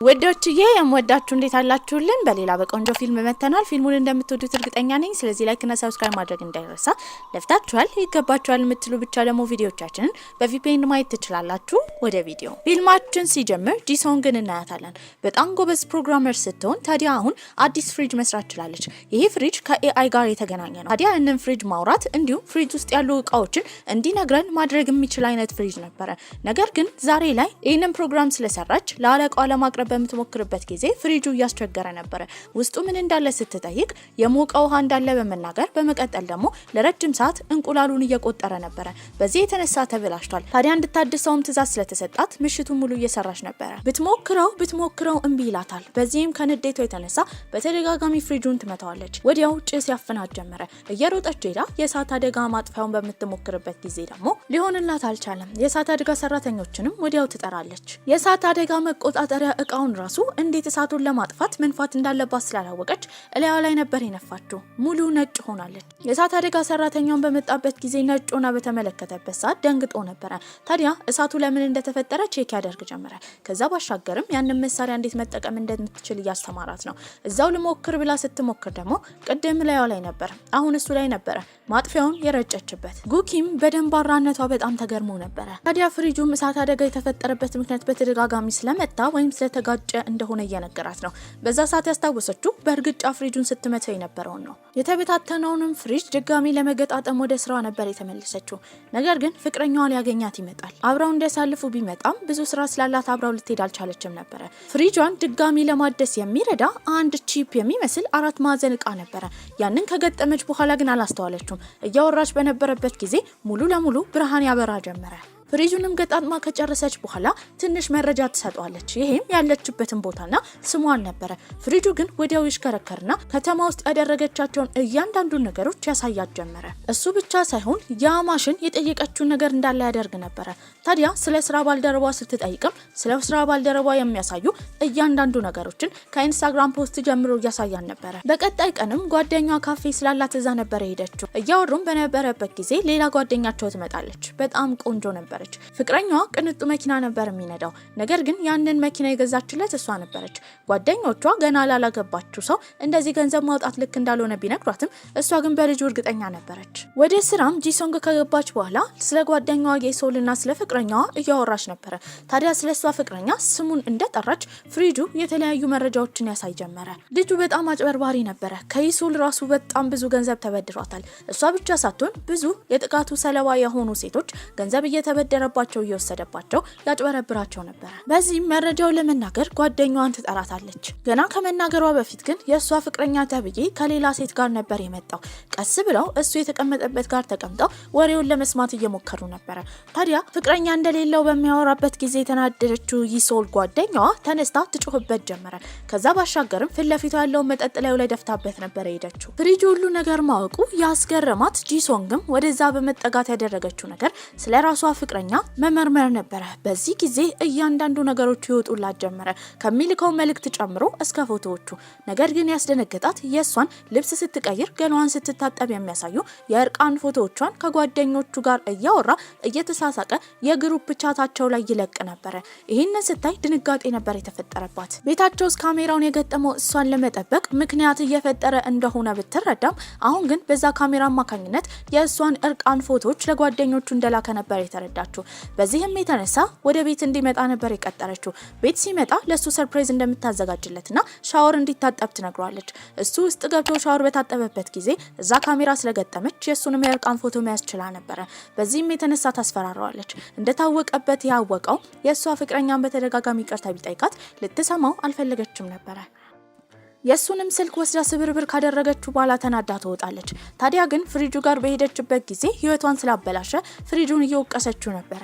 ወዳችዬ የምወዳችሁ እንዴት አላችሁልን? በሌላ በቆንጆ ፊልም መተናል። ፊልሙን እንደምትወዱት እርግጠኛ ነኝ። ስለዚህ ላይክ እና ሰብስክራይብ ማድረግ እንዳይረሳ። ለፍታችኋል ይገባችኋል የምትሉ ብቻ ደግሞ ቪዲዮቻችንን በቪፒኤን ማየት ትችላላችሁ። ወደ ቪዲዮ ፊልማችን ሲጀምር ጂሶንግን እናያታለን። በጣም ጎበዝ ፕሮግራመር ስትሆን ታዲያ አሁን አዲስ ፍሪጅ መስራት ችላለች። ይሄ ፍሪጅ ከኤአይ ጋር የተገናኘ ነው። ታዲያ እንን ፍሪጅ ማውራት እንዲሁም ፍሪጅ ውስጥ ያሉ እቃዎችን እንዲነግረን ማድረግ የሚችል አይነት ፍሪጅ ነበረ። ነገር ግን ዛሬ ላይ ይሄንን ፕሮግራም ስለሰራች ለአለቃው ለማቅረብ በምትሞክርበት ጊዜ ፍሪጁ እያስቸገረ ነበር። ውስጡ ምን እንዳለ ስትጠይቅ የሞቀ ውሃ እንዳለ በመናገር በመቀጠል ደግሞ ለረጅም ሰዓት እንቁላሉን እየቆጠረ ነበር። በዚህ የተነሳ ተበላሽቷል። ታዲያ እንድታድሰውም ትዕዛዝ ስለተሰጣት ምሽቱን ሙሉ እየሰራች ነበር። ብትሞክረው እምቢ ይላታል። በዚህም ከንዴቷ የተነሳ በተደጋጋሚ ፍሪጁን ትመታዋለች። ወዲያው ጭስ ያፈናት ጀመረ። እየሮጠች ሄዳ የእሳት አደጋ ማጥፊያውን በምትሞክርበት ጊዜ ደግሞ ሊሆንላት አልቻለም። የእሳት አደጋ ሰራተኞችንም ወዲያው ትጠራለች። የእሳት አደጋ መቆጣጠሪያ እቃውን ራሱ እንዴት እሳቱን ለማጥፋት መንፋት እንዳለባት ስላላወቀች እላያው ላይ ነበር የነፋችው። ሙሉ ነጭ ሆናለች። የእሳት አደጋ ሰራተኛውን በመጣበት ጊዜ ነጭ ሆና በተመለከተበት ሰዓት ደንግጦ ነበር። ታዲያ እሳቱ ለምን እንደተፈጠረ ቼክ ያደርግ ጀመረ። ከዛ ባሻገርም ያንን መሳሪያ እንዴት መጠቀም እንደምትችል እያስተማራት ነው። እዛው ልሞክር ብላ ስትሞክር ደግሞ ቅድም እላያው ላይ ነበር፣ አሁን እሱ ላይ ነበር ማጥፊያውን የረጨችበት። ጉኪም በደንባራነቷ በጣም ተገርሞ ነበር። ታዲያ ፍሪጁም እሳት አደጋ የተፈጠረበት ምክንያት በተደጋጋሚ ስለመታ ወይም ስለተጋጨ እንደሆነ እየነገራት ነው። በዛ ሰዓት ያስታወሰችው በእርግጫ ፍሪጁን ስትመታ የነበረውን ነው። የተበታተነውንም ፍሪጅ ድጋሚ ለመገጣጠም ወደ ስራዋ ነበር የተመለሰችው። ነገር ግን ፍቅረኛዋ ሊያገኛት ይመጣል። አብረው እንዲያሳልፉ ቢመጣም ብዙ ስራ ስላላት አብረው ልትሄድ አልቻለችም ነበር። ፍሪጇን ድጋሚ ለማደስ የሚረዳ አንድ ቺፕ የሚመስል 4 ማዕዘን እቃ ነበር። ያንን ከገጠመች በኋላ ግን አላስተዋለችም። እያወራች በነበረበት ጊዜ ሙሉ ለሙሉ ብርሃን ያበራ ጀመረ። ፍሪጁንም ገጣጥማ ከጨረሰች በኋላ ትንሽ መረጃ ትሰጧለች። ይሄም ያለችበትን ቦታና ስሟን ነበር። ፍሪጁ ግን ወዲያው ይሽከረከርና ከተማ ውስጥ ያደረገቻቸውን እያንዳንዱን ነገሮች ያሳያት ጀመረ። እሱ ብቻ ሳይሆን ያ ማሽን የጠየቀችውን ነገር እንዳለ ያደርግ ነበር። ታዲያ ስለ ስራ ባልደረባ ስትጠይቅም ስለ ስራ ባልደረባ የሚያሳዩ እያንዳንዱ ነገሮችን ከኢንስታግራም ፖስት ጀምሮ እያሳያን ነበር። በቀጣይ ቀንም ጓደኛዋ ካፌ ስላላት እዛ ነበር ሄደችው። እያወሩም በነበረበት ጊዜ ሌላ ጓደኛቸው ትመጣለች። በጣም ቆንጆ ነበር። ፍቅረኛዋ ቅንጡ መኪና ነበር የሚነዳው። ነገር ግን ያንን መኪና የገዛችለት እሷ ነበረች። ጓደኞቿ ገና ላላገባችው ሰው እንደዚህ ገንዘብ ማውጣት ልክ እንዳልሆነ ቢነግሯትም እሷ ግን በልጁ እርግጠኛ ነበረች። ወደ ስራም ጂሶንግ ከገባች በኋላ ስለ ጓደኛዋ የሶልና ስለ ፍቅረኛዋ እያወራች ነበር። ታዲያ ስለ እሷ ፍቅረኛ ስሙን እንደጠራች ፍሪጁ የተለያዩ መረጃዎችን ያሳይ ጀመረ። ልጁ በጣም አጭበርባሪ ነበረ። ከይሶል ራሱ በጣም ብዙ ገንዘብ ተበድሯታል። እሷ ብቻ ሳትሆን ብዙ የጥቃቱ ሰለባ የሆኑ ሴቶች ገንዘብ ደረባቸው እየወሰደባቸው ያጭበረብራቸው ነበር። በዚህ መረጃው ለመናገር ጓደኛዋን ትጠራታለች። ገና ከመናገሯ በፊት ግን የእሷ ፍቅረኛ ተብዬ ከሌላ ሴት ጋር ነበር የመጣው። ቀስ ብለው እሱ የተቀመጠበት ጋር ተቀምጠው ወሬውን ለመስማት እየሞከሩ ነበር። ታዲያ ፍቅረኛ እንደሌለው በሚያወራበት ጊዜ የተናደደችው ይሶል ጓደኛዋ ተነስታ ትጮህበት ጀመረ። ከዛ ባሻገርም ፊት ለፊቷ ያለውን መጠጥ ላይ ደፍታበት ነበር ሄደችው። ፍሪጁ ሁሉ ነገር ማወቁ ያስገረማት ጂሶንግም ወደዛ በመጠጋት ያደረገችው ነገር ስለራሷ ፍቅረኛ መመርመር ነበረ። በዚህ ጊዜ እያንዳንዱ ነገሮች ይወጡላት ጀመረ፣ ከሚልከው መልእክት ጨምሮ እስከ ፎቶዎቹ። ነገር ግን ያስደነገጣት የሷን ልብስ ስትቀይር ገላዋን ስትታጠብ የሚያሳዩ የእርቃን ፎቶዎቿን ከጓደኞቹ ጋር እያወራ እየተሳሳቀ የግሩፕ ቻታቸው ላይ ይለቅ ነበር። ይህንን ስታይ ድንጋጤ ነበር የተፈጠረባት። ቤታቸው ውስጥ ካሜራውን የገጠመው እሷን ለመጠበቅ ምክንያት እየፈጠረ እንደሆነ ብትረዳም አሁን ግን በዛ ካሜራ አማካኝነት የእሷን እርቃን ፎቶዎች ለጓደኞቹ እንደላከ ነበር የተረዳችው። በዚህም የተነሳ ወደ ቤት እንዲመጣ ነበር የቀጠረችው። ቤት ሲመጣ ለሱ ሰርፕራይዝ እንደምታዘጋጅለትና ሻወር እንዲታጠብ ትነግሯለች። እሱ ውስጥ ገብቶ ሻወር በታጠበበት ጊዜ እዛ ካሜራ ስለገጠመች የሱንም የእርቃን ፎቶ መያዝ ችላ ነበር። በዚህም የተነሳ ታስፈራራዋለች። እንደታወቀበት ያወቀው የሷ ፍቅረኛን በተደጋጋሚ ይቅርታ ቢጠይቃት ልትሰማው አልፈለገችም ነበር። የሱንም ስልክ ወስዳ ስብርብር ካደረገችው በኋላ ተናዳ ትወጣለች። ታዲያ ግን ፍሪጁ ጋር በሄደችበት ጊዜ ህይወቷን ስላበላሸ ፍሪጁን እየወቀሰችው ነበር።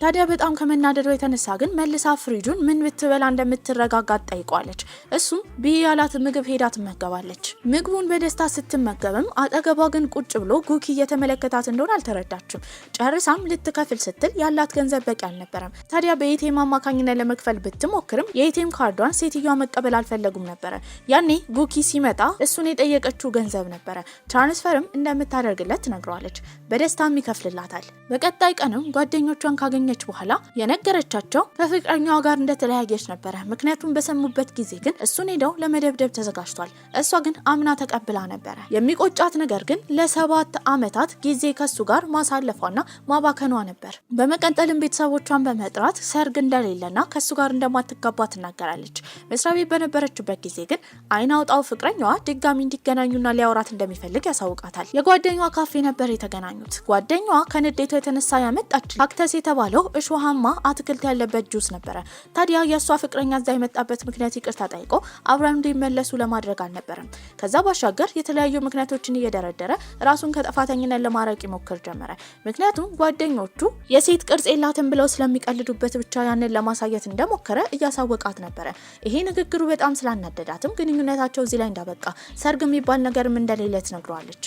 ታዲያ በጣም ከመናደዷ የተነሳ ግን መልሳ ፍሪጁን ምን ብትበላ እንደምትረጋጋት ጠይቋለች። እሱም ቢያላት ምግብ ሄዳ ትመገባለች። ምግቡን በደስታ ስትመገብም አጠገቧ ግን ቁጭ ብሎ ጉኪ እየተመለከታት እንደሆነ አልተረዳችም። ጨርሳም ልትከፍል ስትል ያላት ገንዘብ በቂ አልነበረም። ታዲያ በኤቲኤም አማካኝነት ለመክፈል ብትሞክርም የኤቲኤም ካርዷን ሴትዮዋ መቀበል አልፈለጉም ነበር። ያኔ ጉኪ ሲመጣ እሱን የጠየቀችው ገንዘብ ነበር። ትራንስፈርም እንደምታደርግለት ትነግረዋለች። በደስታም ይከፍልላታል። በቀጣይ ቀንም ጓደኞቿን ካገኘ ካገኘች በኋላ የነገረቻቸው ከፍቅረኛዋ ጋር እንደተለያየች ነበረ። ምክንያቱም በሰሙበት ጊዜ ግን እሱን ሄደው ለመደብደብ ተዘጋጅቷል። እሷ ግን አምና ተቀብላ ነበረ። የሚቆጫት ነገር ግን ለ7 ዓመታት ጊዜ ከሱ ጋር ማሳለፏና ማባከኗ ነበር። በመቀጠልም ቤተሰቦቿን በመጥራት ሰርግ እንደሌለና ከሱ ጋር እንደማትጋባ ትናገራለች። መስሪያ ቤት በነበረችበት ጊዜ ግን አይን አውጣው ፍቅረኛዋ ድጋሚ እንዲገናኙና ሊያወራት እንደሚፈልግ ያሳውቃታል። የጓደኛዋ ካፌ ነበር የተገናኙት። ጓደኛዋ ከንዴቷ የተነሳ ያመጣች ካክተስ የተባለው እሾሃማ አትክልት ያለበት ጁስ ነበረ። ታዲያ የእሷ ፍቅረኛ እዛ የመጣበት ምክንያት ይቅርታ ጠይቆ አብረው እንዲመለሱ ለማድረግ አልነበረም። ከዛ ባሻገር የተለያዩ ምክንያቶችን እየደረደረ ራሱን ከጥፋተኝነት ለማራቅ ይሞክር ጀመረ። ምክንያቱም ጓደኞቹ የሴት ቅርጽ የላትም ብለው ስለሚቀልዱበት ብቻ ያንን ለማሳየት እንደሞከረ እያሳወቃት ነበረ። ይሄ ንግግሩ በጣም ስላናደዳትም ግንኙነታቸው እዚህ ላይ እንዳበቃ ሰርግ የሚባል ነገርም እንደሌለ ትነግረዋለች።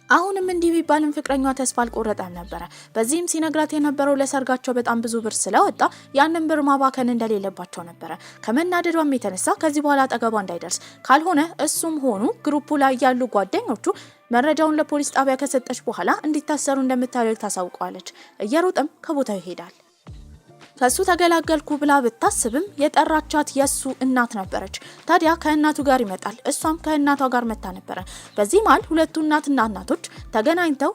አሁንም እንዲህ ቢባልም ፍቅረኛዋ ተስፋ አልቆረጠም ነበረ። በዚህም ሲነግራት የነበረው ለሰርጋቸው በጣም ብዙ ብር ስለወጣ ያንን ብር ማባከን እንደሌለባቸው ነበረ። ከመናደዷም የተነሳ ከዚህ በኋላ አጠገቧ እንዳይደርስ ካልሆነ እሱም ሆኑ ግሩፑ ላይ ያሉ ጓደኞቹ መረጃውን ለፖሊስ ጣቢያ ከሰጠች በኋላ እንዲታሰሩ እንደምታደርግ ታሳውቀዋለች። እየሮጠም ከቦታው ይሄዳል። ከሱ ተገላገልኩ ብላ ብታስብም የጠራቻት የሱ እናት ነበረች። ታዲያ ከእናቱ ጋር ይመጣል። እሷም ከእናቷ ጋር መታ ነበረ። በዚህ መሃል ሁለቱ እናትና እናቶች ተገናኝተው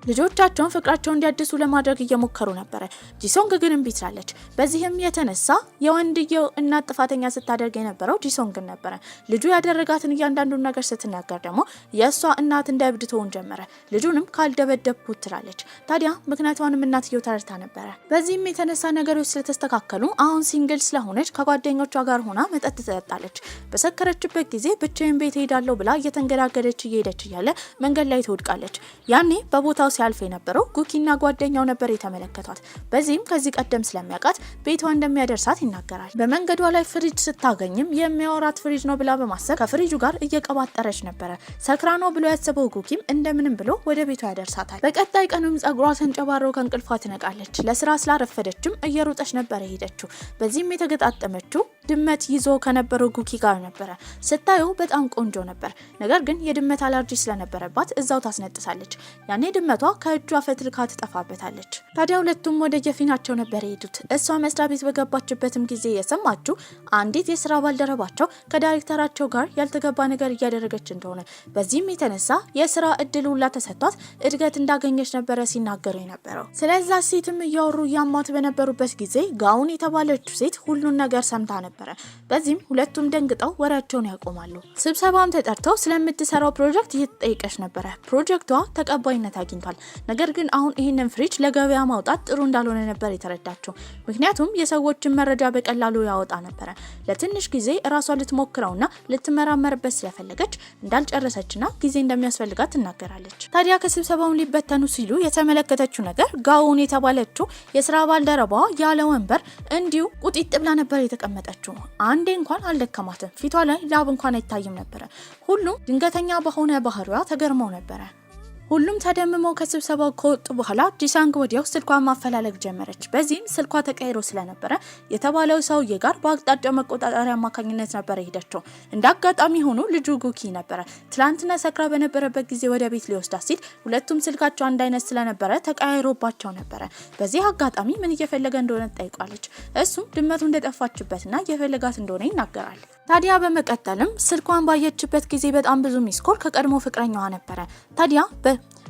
ልጆቻቸውን ፍቅራቸውን እንዲያድሱ ለማድረግ እየሞከሩ ነበረ። ጂሶንግ ግን እምቢ ትላለች። በዚህም የተነሳ የወንድየው እናት ጥፋተኛ ስታደርግ የነበረው ጂሶንግን ነበረ። ልጁ ያደረጋትን እያንዳንዱን ነገር ስትናገር ደግሞ የእሷ እናት እንደ እብድ ትሆን ጀመረ። ልጁንም ካልደበደብኩት ትላለች። ታዲያ ምክንያቷንም እናትየው ተረድታ ነበረ። በዚህም የተነሳ ነገሮች ስለተስተካከሉ አሁን ሲንግል ስለሆነች ከጓደኞቿ ጋር ሆና መጠጥ ትጠጣለች። በሰከረችበት ጊዜ ብቻዬን ቤት ሄዳለሁ ብላ እየተንገዳገደች እየሄደች እያለ መንገድ ላይ ትወድቃለች። ያኔ በቦታው ሲያልፍ የነበረው ጉኪና ጓደኛው ነበር የተመለከቷት። በዚህም ከዚህ ቀደም ስለሚያውቃት ቤቷ እንደሚያደርሳት ይናገራል። በመንገዷ ላይ ፍሪጅ ስታገኝም የሚያወራት ፍሪጅ ነው ብላ በማሰብ ከፍሪጁ ጋር እየቀባጠረች ነበረ። ሰክራ ነው ብሎ ያሰበው ጉኪም እንደምንም ብሎ ወደ ቤቷ ያደርሳታል። በቀጣይ ቀኑም ጸጉሯ ተንጨባሮ ከእንቅልፏ ትነቃለች። ለስራ ስላረፈደችም እየሮጠች ነበር የሄደችው። በዚህም የተገጣጠመችው ድመት ይዞ ከነበረው ጉኪ ጋር ነበረ። ስታየው በጣም ቆንጆ ነበር። ነገር ግን የድመት አለርጂ ስለነበረባት እዛው ታስነጥሳለች። ያኔ ድመቷ ከእጇ ፈትልካ ትጠፋበታለች። ታዲያ ሁለቱም ወደ የፊናቸው ነበር የሄዱት። እሷ መስሪያ ቤት በገባችበትም ጊዜ የሰማችው አንዲት የስራ ባልደረባቸው ከዳይሬክተራቸው ጋር ያልተገባ ነገር እያደረገች እንደሆነ፣ በዚህም የተነሳ የስራ እድል ሁላ ተሰጥቷት እድገት እንዳገኘች ነበረ ሲናገሩ የነበረው። ስለዛ ሴትም እያወሩ ያማት በነበሩበት ጊዜ ጋውን የተባለችው ሴት ሁሉን ነገር ሰምታ ነበር። በዚህም ሁለቱም ደንግጠው ወሬያቸውን ያቆማሉ። ስብሰባም ተጠርተው ስለምትሰራው ፕሮጀክት እየተጠየቀች ነበረ። ፕሮጀክቷ ተቀባይነት አግኝቷል። ነገር ግን አሁን ይህንን ፍሪጅ ለገበያ ማውጣት ጥሩ እንዳልሆነ ነበር የተረዳቸው። ምክንያቱም የሰዎችን መረጃ በቀላሉ ያወጣ ነበረ። ለትንሽ ጊዜ እራሷ ልትሞክረውና ልትመራመርበት ስለፈለገች እንዳልጨረሰችና ጊዜ እንደሚያስፈልጋት ትናገራለች። ታዲያ ከስብሰባውን ሊበተኑ ሲሉ የተመለከተችው ነገር ጋውን የተባለችው የስራ ባልደረባዋ ያለ ወንበር እንዲሁ ቁጢጥ ብላ ነበር የተቀመጠችው። አንዴ እንኳን አልደከማትም። ፊቷ ላይ ላብ እንኳን አይታይም ነበረ። ሁሉም ድንገተኛ በሆነ ባህሪዋ ተገርመው ነበረ። ሁሉም ተደምመው ከስብሰባው ከወጡ በኋላ ጂሳንግ ወዲያው ስልኳን ማፈላለግ ጀመረች። በዚህም ስልኳ ተቀይሮ ስለነበረ የተባለው ሰውዬ ጋር በአቅጣጫው መቆጣጠሪያ አማካኝነት ነበር ሄደችው። እንደ አጋጣሚ ሆኖ ልጁ ጉኪ ነበረ። ትላንትና ሰክራ በነበረበት ጊዜ ወደ ቤት ሊወስዳት ሲል ሁለቱም ስልካቸው አንድ አይነት ስለነበረ ተቀያይሮባቸው ነበረ። በዚህ አጋጣሚ ምን እየፈለገ እንደሆነ ትጠይቋለች። እሱም ድመቱ እንደጠፋችበትና እየፈለጋት እንደሆነ ይናገራል። ታዲያ በመቀጠልም ስልኳን ባየችበት ጊዜ በጣም ብዙ ሚስኮል ከቀድሞ ፍቅረኛዋ ነበረ። ታዲያ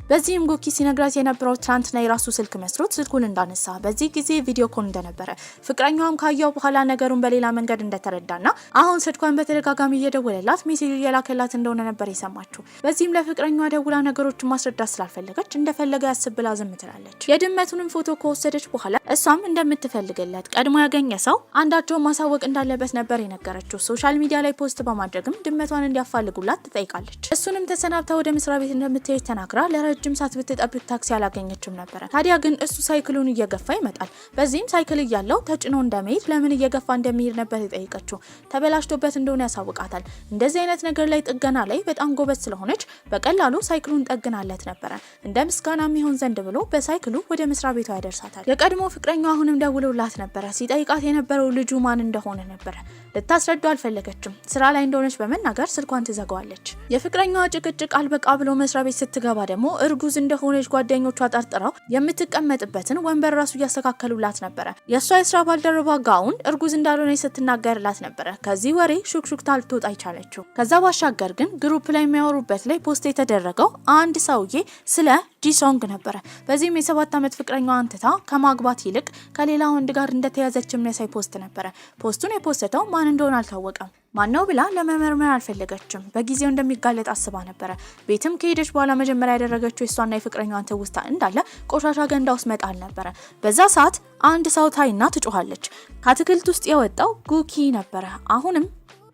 በዚህም ጉኪ ሲነግራት የነበረው ትናንትና የራሱ ስልክ መስሮት ስልኩን እንዳነሳ፣ በዚህ ጊዜ ቪዲዮ ኮል እንደነበረ ፍቅረኛዋም ካየው በኋላ ነገሩን በሌላ መንገድ እንደተረዳና አሁን ስልኳን በተደጋጋሚ እየደወለላት ሜሴጅ እየላከላት እንደሆነ ነበር የሰማችው። በዚህም ለፍቅረኛዋ ደውላ ነገሮችን ማስረዳት ስላልፈለገች እንደፈለገ ያስብ ብላ ዝም ትላለች። የድመቱንም ፎቶ ከወሰደች በኋላ እሷም እንደምትፈልግለት ቀድሞ ያገኘ ሰው አንዳቸውን ማሳወቅ እንዳለበት ነበር የነገረችው። ሶሻል ሚዲያ ላይ ፖስት በማድረግም ድመቷን እንዲያፋልጉላት ትጠይቃለች። እሱንም ተሰናብታ ወደ መስሪያ ቤት እንደምትሄድ ተናግራ ረጅም ሰዓት ብትጠብቅ ታክሲ አላገኘችም ነበር። ታዲያ ግን እሱ ሳይክሉን እየገፋ ይመጣል። በዚህም ሳይክል እያለው ተጭኖ እንደመሄድ ለምን እየገፋ እንደሚሄድ ነበር የጠየቀችው። ተበላሽቶበት እንደሆነ ያሳውቃታል። እንደዚህ አይነት ነገር ላይ ጥገና ላይ በጣም ጎበዝ ስለሆነች በቀላሉ ሳይክሉን ጠግናለት ነበረ። እንደ ምስጋና የሚሆን ዘንድ ብሎ በሳይክሉ ወደ መስሪያ ቤቷ ያደርሳታል። የቀድሞ ፍቅረኛው አሁንም ደውሎላት ነበረ። ሲጠይቃት የነበረው ልጁ ማን እንደሆነ ነበረ። ልታስረዳው አልፈለገችም። ስራ ላይ እንደሆነች በመናገር ስልኳን ትዘጋዋለች። የፍቅረኛዋ ጭቅጭቅ አልበቃ ብሎ መስሪያ ቤት ስትገባ ደግሞ እርጉዝ እንደሆነች ጓደኞቿ ጠርጥረው የምትቀመጥበትን ወንበር ራሱ እያስተካከሉላት ነበረ። የሷ የስራ ባልደረባ ጋውን እርጉዝ እንዳልሆነች ስትናገርላት ነበረ። ከዚህ ወሬ ሹክሹክታ ልትወጣ አይቻለችው። ከዛ ባሻገር ግን ግሩፕ ላይ የሚያወሩበት ላይ ፖስት የተደረገው አንድ ሰውዬ ስለ ጂሶንግ ነበረ። በዚህም የ7 ዓመት ፍቅረኛዋ አንትታ ከማግባት ይልቅ ከሌላ ወንድ ጋር እንደተያዘች የሚያሳይ ፖስት ነበረ። ፖስቱን የፖስተው ማን እንደሆነ አልታወቀም። ማነው ብላ ለመመርመር አልፈለገችም። በጊዜው እንደሚጋለጥ አስባ ነበረ። ቤትም ከሄደች በኋላ መጀመሪያ ያደረገችው የሷና የፍቅረኛዋን ትውስታ እንዳለ ቆሻሻ ገንዳ ውስጥ መጣል ነበረ። በዛ ሰዓት አንድ ሰው ታይና ትጮኻለች። ከአትክልት ውስጥ የወጣው ጉኪ ነበረ። አሁንም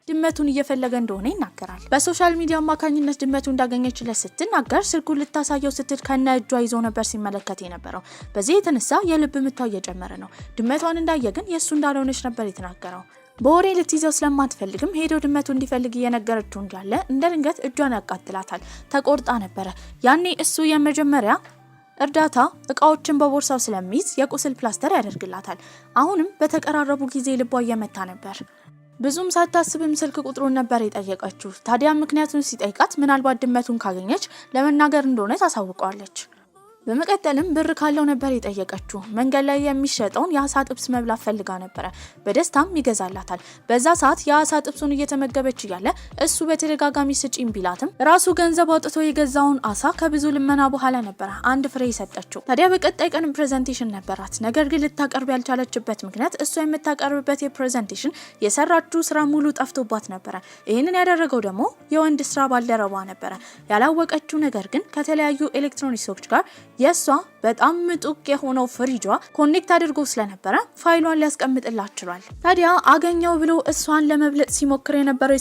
ድመቱን እየፈለገ እንደሆነ ይናገራል። በሶሻል ሚዲያ አማካኝነት ድመቱ እንዳገኘችለት ስትናገር ስልኩን ልታሳየው ስትል ከነ እጇ ይዞ ነበር ሲመለከት የነበረው። በዚህ የተነሳ የልብ ምቷ እየጨመረ ነው። ድመቷን እንዳየ ግን የእሱ እንዳልሆነች ነበር የተናገረው። በወሬ ልትይዘው ስለማትፈልግም ሄዶ ድመቱ እንዲፈልግ እየነገረችው እንዳለ እንደ ድንገት እጇን ያቃጥላታል። ተቆርጣ ነበረ። ያኔ እሱ የመጀመሪያ እርዳታ እቃዎችን በቦርሳው ስለሚይዝ የቁስል ፕላስተር ያደርግላታል። አሁንም በተቀራረቡ ጊዜ ልቧ እየመታ ነበር። ብዙም ሳታስብም ስልክ ቁጥሩን ነበር የጠየቀችው። ታዲያ ምክንያቱን ሲጠይቃት ምናልባት ድመቱን ካገኘች ለመናገር እንደሆነ ታሳውቀዋለች። በመቀጠልም ብር ካለው ነበር የጠየቀችው። መንገድ ላይ የሚሸጠውን የአሳ ጥብስ መብላት ፈልጋ ነበረ። በደስታም ይገዛላታል። በዛ ሰዓት የአሳ ጥብሱን እየተመገበች እያለ እሱ በተደጋጋሚ ስጪኝ ቢላትም ራሱ ገንዘብ አውጥቶ የገዛውን አሳ ከብዙ ልመና በኋላ ነበረ አንድ ፍሬ የሰጠችው። ታዲያ በቀጣይ ቀን ፕሬዘንቴሽን ነበራት። ነገር ግን ልታቀርብ ያልቻለችበት ምክንያት እሷ የምታቀርብበት የፕሬዘንቴሽን የሰራችው ስራ ሙሉ ጠፍቶባት ነበረ። ይህንን ያደረገው ደግሞ የወንድ ስራ ባልደረባ ነበረ። ያላወቀችው ነገር ግን ከተለያዩ ኤሌክትሮኒክሶች ጋር የሷ በጣም ምጡቅ የሆነው ፍሪጇ ኮኔክት አድርጎ ስለነበረ ፋይሏን ሊያስቀምጥላት ችሏል። ታዲያ አገኘው ብሎ እሷን ለመብለጥ ሲሞክር የነበረው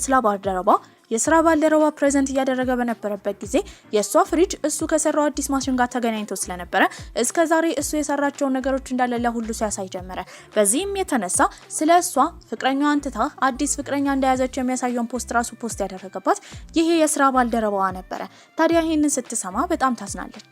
የስራ ባልደረባ ፕሬዘንት እያደረገ በነበረበት ጊዜ የሷ ፍሪጅ እሱ ከሰራው አዲስ ማሽን ጋር ተገናኝቶ ስለነበረ እስከዛሬ እሱ የሰራቸውን ነገሮች እንዳለ ለሁሉ ሲያሳይ ጀመረ። በዚህም የተነሳ ስለ እሷ ፍቅረኛዋ አንትታ አዲስ ፍቅረኛ እንደያዘች የሚያሳየውን ፖስት ራሱ ፖስት ያደረገባት ይሄ የስራ ባልደረባዋ ነበረ። ታዲያ ይህንን ስትሰማ በጣም ታዝናለች።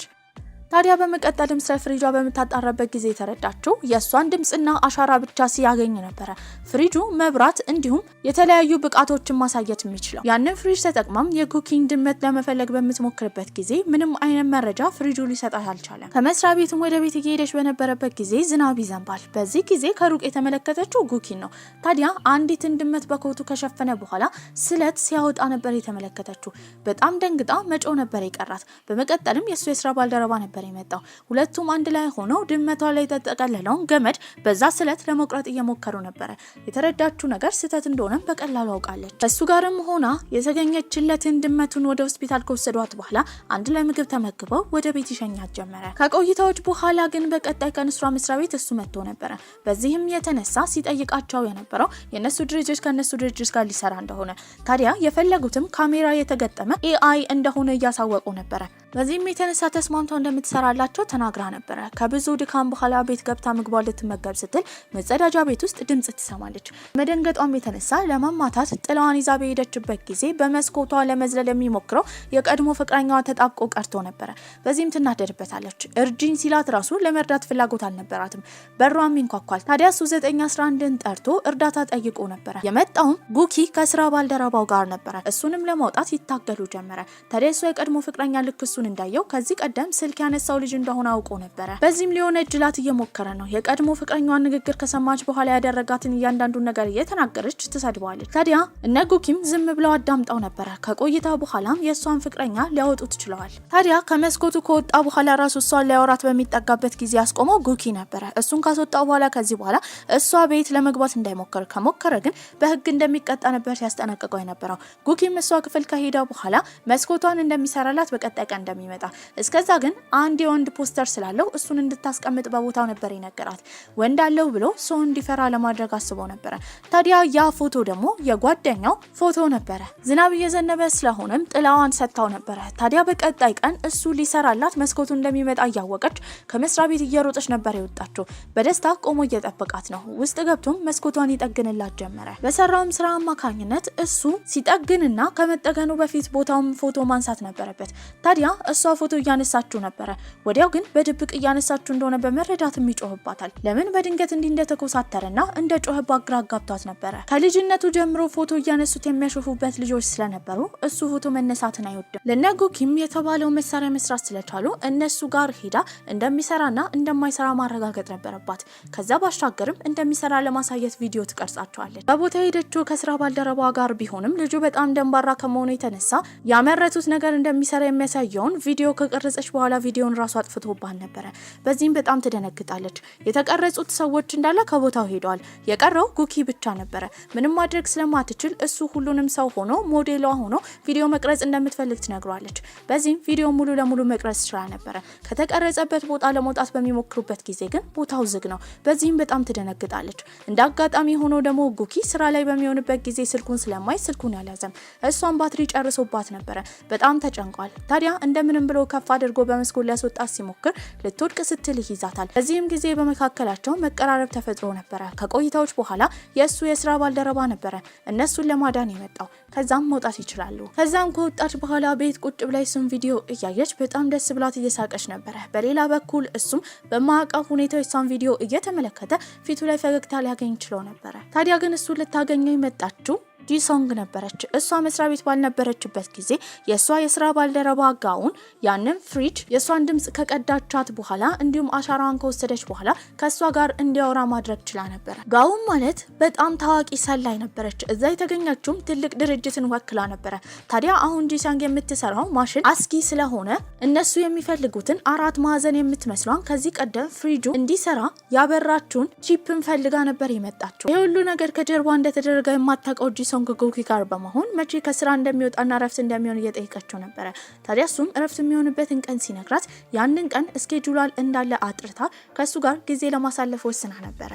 ታዲያ በመቀጠልም ስለ ፍሪጇ በምታጣራበት ጊዜ የተረዳችው የሷን ድምጽና አሻራ ብቻ ሲያገኝ ነበረ ፍሪጁ መብራት እንዲሁም የተለያዩ ብቃቶችን ማሳየት የሚችለው። ያንን ፍሪጅ ተጠቅማም የጉኪን ድመት ለመፈለግ በምትሞክርበት ጊዜ ምንም አይነት መረጃ ፍሪጁ ሊሰጣት አልቻለም። ከመስሪያ ቤትም ወደ ቤት እየሄደች በነበረበት ጊዜ ዝናብ ይዘንባል። በዚህ ጊዜ ከሩቅ የተመለከተችው ጉኪን ነው። ታዲያ አንዲትን ድመት በኮቱ ከሸፈነ በኋላ ስለት ሲያወጣ ነበር የተመለከተችው። በጣም ደንግጣ መጮ ነበር የቀራት። በመቀጠልም የሱ የስራ ባልደረባ ነበር የመጣው። ሁለቱም አንድ ላይ ሆነው ድመቷ ላይ የተጠቀለለውን ገመድ በዛ ስለት ለመቁረጥ እየሞከሩ ነበረ። የተረዳችው ነገር ስህተት እንደሆነ በቀላሉ አውቃለች። እሱ ጋርም ሆና የተገኘችለትን ድመቱን ወደ ሆስፒታል ከወሰዷት በኋላ አንድ ላይ ምግብ ተመግበው ወደ ቤት ይሸኛት ጀመረ። ከቆይታዎች በኋላ ግን በቀጣይ ቀን ስራ መስሪያ ቤት እሱ መጥቶ ነበረ። በዚህም የተነሳ ሲጠይቃቸው የነበረው የነሱ ድርጅት ከነሱ ድርጅት ጋር ሊሰራ እንደሆነ፣ ታዲያ የፈለጉትም ካሜራ የተገጠመ AI እንደሆነ እያሳወቁ ነበረ። በዚህም የተነሳ ተስማምቶ እንደምትሰራላቸው ተናግራ ነበረ። ከብዙ ድካም በኋላ ቤት ገብታ ምግቧን ልትመገብ ስትል መጸዳጃ ቤት ውስጥ ድምጽ ትሰማለች። መደንገጧም የተነሳ ለማማታት ጥላዋን ይዛ በሄደችበት ጊዜ በመስኮቷ ለመዝለል የሚሞክረው የቀድሞ ፍቅረኛዋ ተጣብቆ ቀርቶ ነበረ። በዚህም ትናደድበታለች። እርጅኝ ሲላት ራሱ ለመርዳት ፍላጎት አልነበራትም። በሯም ይንኳኳል። ታዲያ እሱ 911ን ጠርቶ እርዳታ ጠይቆ ነበረ። የመጣውም ጉኪ ከስራ ባልደረባው ጋር ነበረ። እሱንም ለማውጣት ይታገሉ ጀመረ። ታዲያ እሱ የቀድሞ ፍቅረኛ ልክ እሱን እንዳየው ከዚህ ቀደም ስልክ ያነሳው ልጅ እንደሆነ አውቆ ነበረ። በዚህም ሊሆነ እጅላት እየሞከረ ነው። የቀድሞ ፍቅረኛዋን ንግግር ከሰማች በኋላ ያደረጋትን እያንዳንዱን ነገር እየተናገረች ትሰድባለች። ታዲያ እነ ጉኪም ዝም ብለው አዳምጠው ነበረ። ከቆይታ በኋላም የእሷን ፍቅረኛ ሊያወጡት ችለዋል። ታዲያ ከመስኮቱ ከወጣ በኋላ ራሱ እሷን ሊያወራት በሚጠጋበት ጊዜ ያስቆመው ጉኪ ነበረ። እሱን ካስወጣው በኋላ ከዚህ በኋላ እሷ ቤት ለመግባት እንዳይሞክር፣ ከሞከረ ግን በህግ እንደሚቀጣ ነበር ሲያስጠነቅቀው የነበረው። ጉኪም እሷ ክፍል ከሄደ በኋላ መስኮቷን እንደሚሰራላት በቀጣይ ቀን እንደሚመጣ፣ እስከዛ ግን አንድ የወንድ ፖስተር ስላለው እሱን እንድታስቀምጥ በቦታው ነበር ይነገራት። ወንድ አለው ብሎ ሰው እንዲፈራ ለማድረግ አስቦ ነበረ። ታዲያ ያ ፎቶ ደግሞ የጓደኛው ፎቶ ነበረ። ዝናብ እየዘነበ ስለሆነም ጥላዋን ሰጥታው ነበረ። ታዲያ በቀጣይ ቀን እሱ ሊሰራላት መስኮቱ እንደሚመጣ እያወቀች ከመስሪያ ቤት እየሮጠች ነበር የወጣችው። በደስታ ቆሞ እየጠበቃት ነው። ውስጥ ገብቶም መስኮቷን ይጠግንላት ጀመረ። በሰራውም ስራ አማካኝነት እሱ ሲጠግንና ከመጠገኑ በፊት ቦታውም ፎቶ ማንሳት ነበረበት። ታዲያ እሷ ፎቶ እያነሳችው ነበር። ወዲያው ግን በድብቅ እያነሳችው እንደሆነ በመረዳት ይጮህባታል። ለምን በድንገት እንዲህ እንደተኮሳተረና እንደ ጮህባት ግራ ጋብቷት ነበር። ከልጅነቱ ጀምሮ ፎቶ እያነሱት የሚያሾፉበት ልጆች ስለነበሩ እሱ ፎቶ መነሳትን አይወድም። ለነጉኪም የተባለው መሳሪያ መስራት ስለቻሉ እነሱ ጋር ሄዳ እንደሚሰራና እንደማይሰራ ማረጋገጥ ነበረባት። ከዛ ባሻገርም እንደሚሰራ ለማሳየት ቪዲዮ ትቀርጻቸዋለች። በቦታ ሄደችው ከስራ ባልደረባ ጋር ቢሆንም ልጁ በጣም ደንባራ ከመሆኑ የተነሳ ያመረቱት ነገር እንደሚሰራ የሚያሳየውን ቪዲዮ ከቀረጸች በኋላ ቪዲዮን ራሱ አጥፍቶባት ነበር። በዚህም በጣም ትደነግጣለች። የተቀረጹት ሰዎች እንዳለ ከቦታው ሄደዋል። የቀረው ጉኪ ብቻ ነበር። ምንም ማድረግ ስለማትችል እሱ ሁሉንም ሰው ሆኖ ሞዴሏ ሆኖ ቪዲዮ መቅረጽ እንደምትፈልግ ትነግሯለች። በዚህም ቪዲዮ ሙሉ ለሙሉ መቅረጽ ይችላ ነበር። ከተቀረጸበት ቦታ ለመውጣት በሚሞክሩበት ጊዜ ግን ቦታው ዝግ ነው። በዚህም በጣም ትደነግጣለች። እንደ አጋጣሚ ሆኖ ደግሞ ጉኪ ስራ ላይ በሚሆንበት ጊዜ ስልኩን ስለማይ ስልኩን ያልያዘም እሷን ባትሪ ጨርሶባት ነበር። በጣም ተጨንቋል። ታዲያ እንደምንም ብሎ ከፍ አድርጎ በመስኮት ሊያስወጣት ሲሞክር ልትወድቅ ስትል ይይዛታል። በዚህም ጊዜ በመካከላቸው መቀራረብ ተፈጥሮ ነበር። ከቆይታዎች በኋላ የእሱ የስራ ባልደረባ ነበር እነሱን ለማዳን የመጣው። ከዛም መውጣት ይችላሉ። ከዛም ከወጣች በኋላ ቤት ቁጭ ብላ እሱን ቪዲዮ እያየች በጣም ደስ ብላት እየሳቀች ነበር። በሌላ በኩል እሱም በማያውቀው ሁኔታ እሷን ቪዲዮ እየተመለከተ ፊቱ ላይ ፈገግታ ሊያገኝ ችሎ ነበር። ታዲያ ግን እሱ ልታገኘው የመጣችው ጂሶንግ ነበረች። እሷ መስሪያ ቤት ባልነበረችበት ጊዜ የእሷ የስራ ባልደረባ ጋውን ያንን ፍሪጅ የእሷን ድምጽ ከቀዳቻት በኋላ እንዲሁም አሻራዋን ከወሰደች በኋላ ከእሷ ጋር እንዲያወራ ማድረግ ችላ ነበር። ጋውን ማለት በጣም ታዋቂ ሰላይ ነበረች። እዛ የተገኘችውም ትልቅ ድርጅትን ወክላ ነበረ። ታዲያ አሁን ጂሶንግ የምትሰራው ማሽን አስጊ ስለሆነ እነሱ የሚፈልጉትን 4 ማዕዘን የምትመስሏን ከዚህ ቀደም ፍሪጁ እንዲሰራ ያበራችውን ቺፕን ፈልጋ ነበር የመጣችው። ይህ ሁሉ ነገር ከጀርባ እንደተደረገ የማታውቀው ጂሶንግ ከጉኪ ጋር በመሆን መቼ ከስራ እንደሚወጣና ረፍት እንደሚሆን እየጠየቀችው ነበር። ታዲያ እሱም ረፍት የሚሆንበትን ቀን ሲነግራት ያንን ቀን እስኬጁላል እንዳለ አጥርታ ከሱ ጋር ጊዜ ለማሳለፍ ወስና ነበር።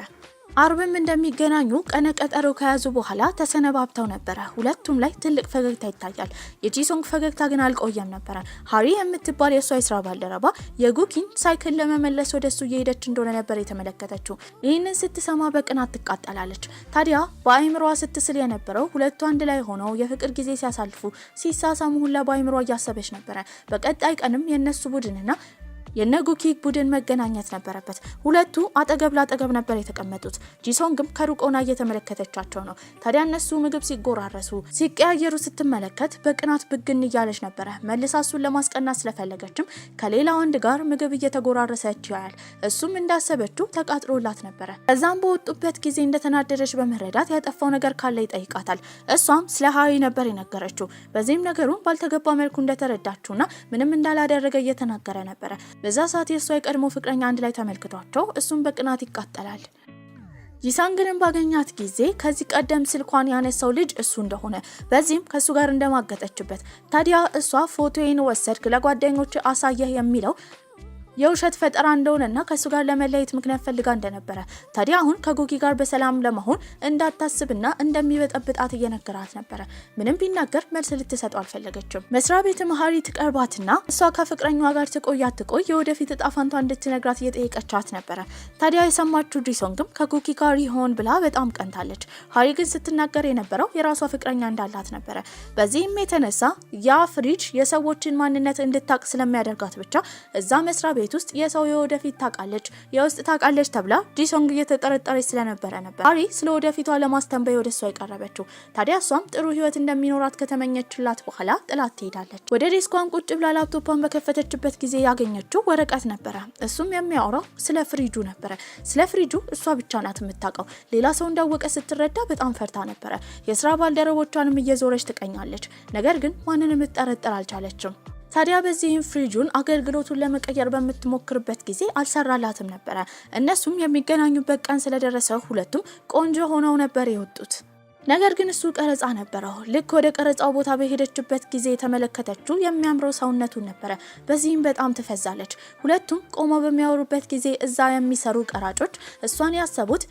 አርብም እንደሚገናኙ ቀነ ቀጠሮ ከያዙ በኋላ ተሰነባብተው ነበር። ሁለቱም ላይ ትልቅ ፈገግታ ይታያል። የጂሶንግ ፈገግታ ግን አልቆየም ነበር። ሃሪ የምትባል የሷ የስራ ባልደረባ የጉኪን ሳይክል ለመመለስ ወደሱ እየሄደች እንደሆነ ነበር የተመለከተችው። ይህንን ስትሰማ በቅናት ትቃጠላለች። ታዲያ በአይምሮዋ ስትስል የነበረው ሁለቱ አንድ ላይ ሆነው የፍቅር ጊዜ ሲያሳልፉ ሲሳሳሙ ሁላ በአይምሮዋ እያሰበች ነበር። በቀጣይ ቀንም የነሱ ቡድንና የነጉኪ ቡድን መገናኘት ነበረበት። ሁለቱ አጠገብ ላጠገብ ነበር የተቀመጡት። ጂሶንግም ከሩቅ ሆና እየተመለከተቻቸው ነው። ታዲያ እነሱ ምግብ ሲጎራረሱ ሲቀያየሩ ስትመለከት በቅናት ብግን እያለች ነበረ። መልሳ እሱን ለማስቀናት ስለፈለገችም ከሌላ ወንድ ጋር ምግብ እየተጎራረሰች ያያል። እሱም እንዳሰበችው ተቃጥሎላት ነበረ። ከዛም በወጡበት ጊዜ እንደተናደደች በመረዳት ያጠፋው ነገር ካለ ይጠይቃታል። እሷም ስለ ሃሪ ነበር የነገረችው። በዚህም ነገሩን ባልተገባ መልኩ እንደተረዳችውና ምንም እንዳላደረገ እየተናገረ ነበረ። በዛ ሰዓት የሷ የቀድሞ ፍቅረኛ አንድ ላይ ተመልክቷቸው እሱም በቅናት ይቃጠላል። ጂሶንግን ባገኛት ጊዜ ከዚህ ቀደም ስልኳን ያነሳው ልጅ እሱ እንደሆነ በዚህም ከሱ ጋር እንደማገጠችበት ታዲያ እሷ ፎቶዬን ወሰድክ ለጓደኞች አሳየህ የሚለው የውሸት ፈጠራ እንደሆነና ከሱ ጋር ለመለየት ምክንያት ፈልጋ እንደነበረ ታዲያ አሁን ከጉኪ ጋር በሰላም ለመሆን እንዳታስብና እንደሚበጠብጣት እየነገራት ነበረ። ምንም ቢናገር መልስ ልትሰጠው አልፈለገችም። መስሪያ ቤት ሃሪ ትቀርባትና እሷ ከፍቅረኛዋ ጋር ትቆይ የወደፊት እጣ ፈንታ እንድትነግራት እየጠየቀቻት ነበረ። ታዲያ የሰማችው ጂሶንግም ከጉኪ ጋር ይሆን ብላ በጣም ቀንታለች። ሃሪ ግን ስትናገር የነበረው የራሷ ፍቅረኛ እንዳላት ነበረ። በዚህም የተነሳ ያ ፍሪጅ የሰዎችን ማንነት እንድታቅ ስለሚያደርጋት ብቻ እዛ መስሪያ ቤት ውስጥ የሰው የወደፊት ታቃለች የውስጥ ታቃለች ተብላ ጂሶንግ እየተጠረጠረች ስለነበረ ነበር ሃሪ ስለወደፊቷ ለማስተንበይ ወደሷ የቀረበችው። ታዲያ እሷም ጥሩ ህይወት እንደሚኖራት ከተመኘችላት በኋላ ጥላት ትሄዳለች። ወደ ዴስኳን ቁጭ ብላ ላፕቶፓን በከፈተችበት ጊዜ ያገኘችው ወረቀት ነበረ። እሱም የሚያወራው ስለ ፍሪጁ ነበረ። ስለ ፍሪጁ እሷ ብቻ ናት የምታውቀው። ሌላ ሰው እንዳወቀ ስትረዳ በጣም ፈርታ ነበረ። የስራ ባልደረቦቿንም እየዞረች ትቀኛለች። ነገር ግን ማንንም ልትጠረጥር አልቻለችም። ታዲያ በዚህም ፍሪጁን አገልግሎቱን ለመቀየር በምትሞክርበት ጊዜ አልሰራላትም ነበረ። እነሱም የሚገናኙበት ቀን ስለደረሰ ሁለቱም ቆንጆ ሆነው ነበር የወጡት። ነገር ግን እሱ ቀረጻ ነበረው። ልክ ወደ ቀረጻው ቦታ በሄደችበት ጊዜ የተመለከተችው የሚያምረው ሰውነቱን ነበረ። በዚህም በጣም ትፈዛለች። ሁለቱም ቆመው በሚያወሩበት ጊዜ እዛ የሚሰሩ ቀራጮች እሷን ያሰቡት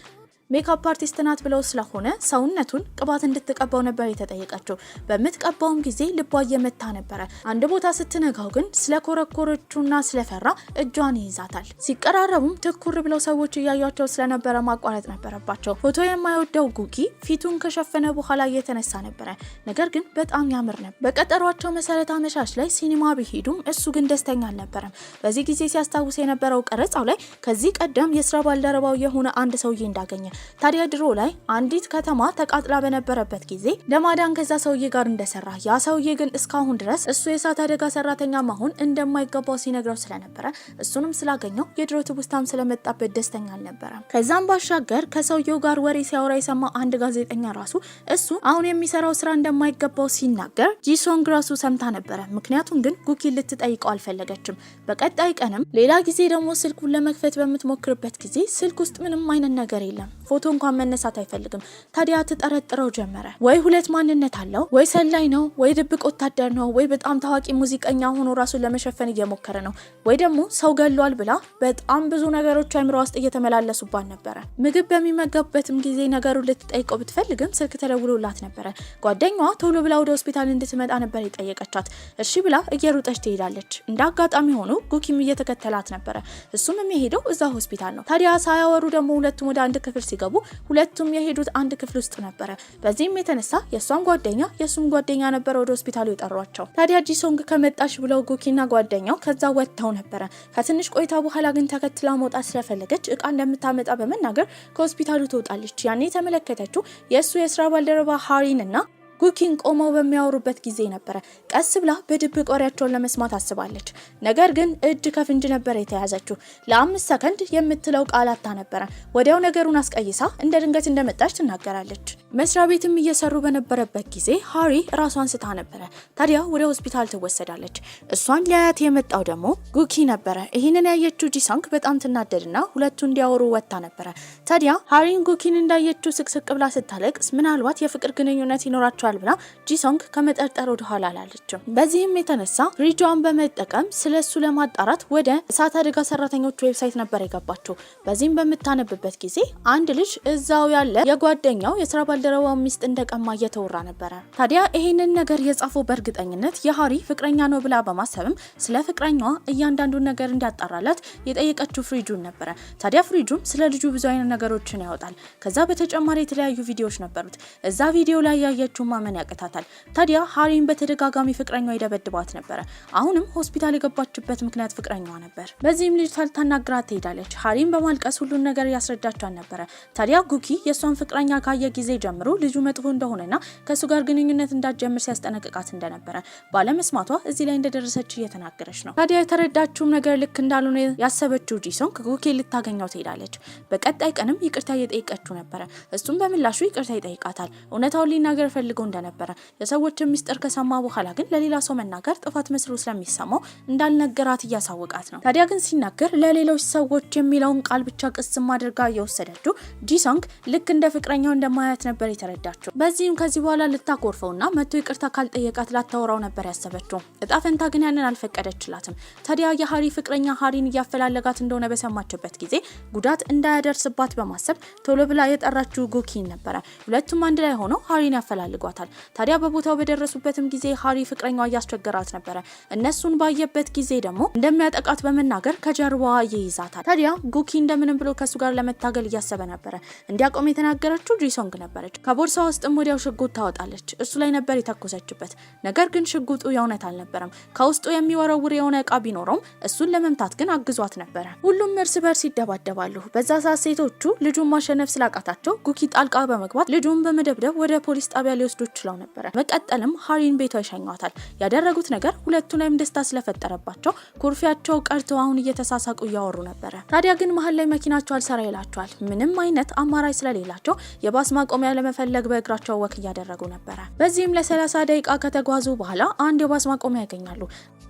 ሜካፕ አርቲስት ናት ብለው ስለሆነ ሰውነቱን ቅባት እንድትቀባው ነበር የተጠየቀችው። በምትቀባውም ጊዜ ልቧ እየመታ ነበረ። አንድ ቦታ ስትነጋው ግን ስለኮረኮረቹና ስለፈራ እጇን ይይዛታል። ሲቀራረቡም ትኩር ብለው ሰዎች እያዩቸው ስለነበረ ማቋረጥ ነበረባቸው። ፎቶ የማይወደው ጉኪ ፊቱን ከሸፈነ በኋላ እየተነሳ ነበረ። ነገር ግን በጣም ያምር ነበር። በቀጠሯቸው መሰረት አመሻሽ ላይ ሲኒማ ቢሄዱም እሱ ግን ደስተኛ አልነበረም። በዚህ ጊዜ ሲያስታውስ የነበረው ቀረጻው ላይ ከዚህ ቀደም የስራ ባልደረባው የሆነ አንድ ሰውዬ እንዳገኘ። ታዲያ ድሮ ላይ አንዲት ከተማ ተቃጥላ በነበረበት ጊዜ ለማዳን ከዛ ሰውዬ ጋር እንደሰራ፣ ያ ሰውዬ ግን እስካሁን ድረስ እሱ የእሳት አደጋ ሰራተኛ መሆን እንደማይገባው ሲነግረው ስለነበረ እሱንም ስላገኘው የድሮ ትውስታም ስለመጣበት ደስተኛ አልነበረም። ከዛም ባሻገር ከሰውዬው ጋር ወሬ ሲያወራ የሰማ አንድ ጋዜጠኛ ራሱ እሱ አሁን የሚሰራው ስራ እንደማይገባው ሲናገር ጂሶንግ ራሱ ሰምታ ነበረ። ምክንያቱም ግን ጉኪ ልትጠይቀው አልፈለገችም። በቀጣይ ቀንም ሌላ ጊዜ ደግሞ ስልኩን ለመክፈት በምትሞክርበት ጊዜ ስልክ ውስጥ ምንም አይነት ነገር የለም። ፎቶ እንኳን መነሳት አይፈልግም። ታዲያ ትጠረጥረው ጀመረ። ወይ ሁለት ማንነት አለው፣ ወይ ሰላይ ነው፣ ወይ ድብቅ ወታደር ነው፣ ወይ በጣም ታዋቂ ሙዚቀኛ ሆኖ ራሱን ለመሸፈን እየሞከረ ነው፣ ወይ ደግሞ ሰው ገሏል ብላ በጣም ብዙ ነገሮች አይምሮ ውስጥ እየተመላለሱባት ነበረ። ምግብ በሚመገብበትም ጊዜ ነገሩን ልትጠይቀው ብትፈልግም ስልክ ተደውሎላት ነበረ። ጓደኛዋ ቶሎ ብላ ወደ ሆስፒታል እንድትመጣ ነበር የጠየቀቻት። እሺ ብላ እየሮጠች ትሄዳለች። እንደ አጋጣሚ ሆኖ ጉኪም እየተከተላት ነበረ። እሱም የሚሄደው እዛ ሆስፒታል ነው። ታዲያ ሳያወሩ ደግሞ ሁለቱም ወደ አንድ ክፍል ሲገቡ ሁለቱም የሄዱት አንድ ክፍል ውስጥ ነበረ። በዚህም የተነሳ የሷም ጓደኛ የሱም ጓደኛ ነበረ ወደ ሆስፒታሉ የጠሯቸው። ታዲያ ጂሶንግ ከመጣሽ ብለው ጉኪና ጓደኛው ከዛ ወጥተው ነበረ። ከትንሽ ቆይታ በኋላ ግን ተከትላ መውጣት ስለፈለገች እቃ እንደምታመጣ በመናገር ከሆስፒታሉ ትወጣለች። ያኔ የተመለከተችው የእሱ የስራ ባልደረባ ሃሪን እና ጉኪን ቆመው በሚያወሩበት ጊዜ ነበረ። ቀስ ብላ በድብቅ ወሬያቸውን ለመስማት አስባለች። ነገር ግን እጅ ከፍንጅ ነበር የተያዘችው። ለ5 ሰከንድ የምትለው ቃላታ ነበረ። ወዲያው ነገሩን አስቀይሳ እንደ ድንገት እንደመጣች ትናገራለች። መስሪያ ቤትም እየሰሩ በነበረበት ጊዜ ሃሪ ራሷን ስታ ነበረ። ታዲያ ወደ ሆስፒታል ትወሰዳለች። እሷን ሊያያት የመጣው ደግሞ ጉኪ ነበረ። ይህንን ያየችው ጂሳንግ በጣም ትናደድና ሁለቱ እንዲያወሩ ወጣ ነበረ። ታዲያ ሃሪን ጉኪን እንዳየችው ስቅስቅ ብላ ስታለቅስ ምናልባት የፍቅር ግንኙነት ይኖራቸዋል ብላ ጂሶንግ ከመጠርጠር ወደ ኋላ አላለችም። በዚህም የተነሳ ሪጇን በመጠቀም ስለሱ ለማጣራት ወደ እሳት አደጋ ሰራተኞች ዌብሳይት ነበር የገባችው። በዚህም በምታነብበት ጊዜ አንድ ልጅ እዛው ያለ የጓደኛው የስራ ባልደረባው ሚስት እንደቀማ እየተወራ ነበረ። ታዲያ ይሄንን ነገር የጻፈው በእርግጠኝነት የሃሪ ፍቅረኛ ነው ብላ በማሰብም ስለ ፍቅረኛዋ እያንዳንዱን ነገር እንዲያጣራላት የጠየቀችው ፍሪጁን ነበረ። ታዲያ ፍሪጁም ስለ ልጁ ብዙ አይነት ነገሮችን ያወጣል። ከዛ በተጨማሪ የተለያዩ ቪዲዮዎች ነበሩት። እዛ ቪዲዮ ላይ ያየችው ማመን ያቀታታል። ታዲያ ሃሪን በተደጋጋሚ ፍቅረኛዋ ይደበድባት ነበረ። አሁንም ሆስፒታል የገባችበት ምክንያት ፍቅረኛዋ ነበር። በዚህም ልጅ ታናግራት ትሄዳለች። ሃሪን በማልቀስ ሁሉን ነገር ያስረዳቻት ነበረ። ታዲያ ጉኪ የሷን ፍቅረኛ ካየ ጊዜ ጀምሮ ልጁ መጥፎ እንደሆነና ከሱ ጋር ግንኙነት እንዳትጀምር ሲያስጠነቅቃት እንደነበረ ባለመስማቷ እዚህ ላይ እንደደረሰች እየተናገረች ነው። ታዲያ የተረዳችውም ነገር ልክ እንዳልሆነ ያሰበችው ጂሶንግ ጉኪ ልታገኘው ትሄዳለች። በቀጣይ ቀንም ይቅርታ እየጠየቀችው ነበረ። እሱም በምላሹ ይቅርታ ይጠይቃታል። እውነታውን ሊናገር ፈልገው እንደነበረ የሰዎችን ሚስጥር ከሰማ በኋላ ግን ለሌላ ሰው መናገር ጥፋት መስሎ ስለሚሰማው እንዳልነገራት እያሳወቃት ነው። ታዲያ ግን ሲናገር ለሌሎች ሰዎች የሚለውን ቃል ብቻ ቅስም አድርጋ እየወሰደችው ጂሶንግ ልክ እንደ ፍቅረኛው እንደማያት ነበር የተረዳችው። በዚህም ከዚህ በኋላ ልታኮርፈውና መጥቶ ይቅርታ ካልጠየቃት ላታወራው ነበር ያሰበችው። እጣ ፈንታ ግን ያንን አልፈቀደችላትም። ታዲያ የሃሪ ፍቅረኛ ሃሪን እያፈላለጋት እንደሆነ በሰማችበት ጊዜ ጉዳት እንዳያደርስባት በማሰብ ቶሎ ብላ የጠራችው ጉኪን ነበረ። ሁለቱም አንድ ላይ ሆነው ሃሪን ያፈላልጓታል። ታዲያ በቦታው በደረሱበትም ጊዜ ሃሪ ፍቅረኛዋ እያስቸገራት ነበረ። እነሱን ባየበት ጊዜ ደግሞ እንደሚያጠቃት በመናገር ከጀርባዋ ይይዛታል። ታዲያ ጉኪ እንደምንም ብሎ ከሱ ጋር ለመታገል እያሰበ ነበረ። እንዲያቆም የተናገረችው ጂሶንግ ነበረች። ከቦርሳ ውስጥም ወዲያው ሽጉጥ ታወጣለች። እሱ ላይ ነበር የተኮሰችበት። ነገር ግን ሽጉጡ የእውነት አልነበረም። ከውስጡ የሚወረውር የሆነ እቃ ቢኖረውም እሱን ለመምታት ግን አግዟት ነበረ። ሁሉም እርስ በርስ ይደባደባሉ። በዛ ሰዓት ሴቶቹ ልጁን ማሸነፍ ስላቃታቸው ጉኪ ጣልቃ በመግባት ልጁን በመደብደብ ወደ ፖሊስ ጣቢያ ሊወስዱ ችለው ነበረ። መቀጠልም ሃሪን ቤቷ ይሸኛታል። ያደረጉት ነገር ሁለቱ ላይም ደስታ ስለፈጠረባቸው ኩርፊያቸው ቀርተው አሁን እየተሳሳቁ እያወሩ ነበረ። ታዲያ ግን መሀል ላይ መኪናቸው አልሰራ ይላቸዋል። ምንም አይነት አማራጭ ስለሌላቸው የባስ ማቆሚያ ለመፈለግ በእግራቸው ወክ እያደረጉ ነበረ። በዚህም ለ30 ደቂቃ ከተጓዙ በኋላ አንድ የባስ ማቆሚያ ያገኛሉ።